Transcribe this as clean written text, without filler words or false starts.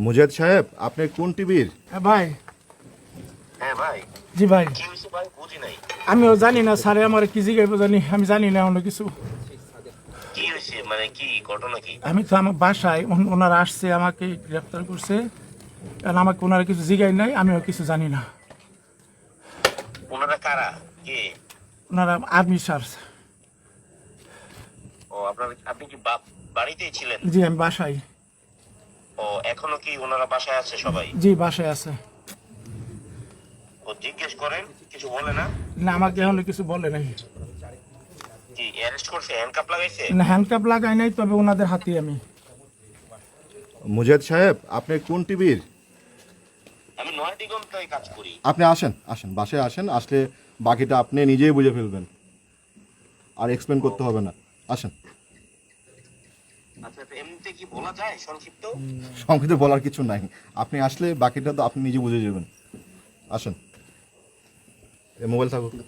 মুজাহিদ সাহেব, আপনি কোন টিভির? হ্যাঁ ভাই। হ্যাঁ ভাই, জি ভাই, কি হয়েছে ভাই? বুঝি নাই। আমিও জানি না স্যারে আমার কি জিগাইবো জানি, আমি জানি না অন্য কিছু। কি হয়েছে মানে কি ঘটনা কি? আমি তো আমার বাসায় ওনারা আসছে, আমাকে গ্রেপ্তার করছে, কারণ আমাকে ওনারা কিছু জিগাই নাই, আমিও কিছু জানি না। ওনারা কারা? কে? ওনারা আর্মি স্যার। ও আপনি কি বাড়িতেই ছিলেন? জি আমি বাসায়। ও এখনো কি ওনারা বাসায় আছে সবাই? জি বাসায় আছে। ও জিজ্ঞেস করেন, কিছু বলে না? না আমাকে এখনো কিছু বলে নাই। কি অ্যারেস্ট করছে? হ্যান্ডকাপ লাগাইছে? না হ্যান্ডকাপ লাগাই নাই, তবে ওনাদের হাতে আমি। মুজাহিদ সাহেব, আপনি কোন টিভির? আমি নয়াদিগন্তায় কাজ করি। আপনি আসেন আসেন, বাসায় আসেন, আসলে বাকিটা আপনি নিজেই বুঝে ফেলবেন, আর এক্সপ্লেন করতে হবে না। আসেন। আচ্ছা, তো এমনিতে কি বলা যায় সংক্ষিপ্ত? সংক্ষেপে বলার কিছু নাই, আপনি আসলে বাকিটা তো আপনি নিজে বুঝে যাবেন। আসেন, মোবাইল থাকুক।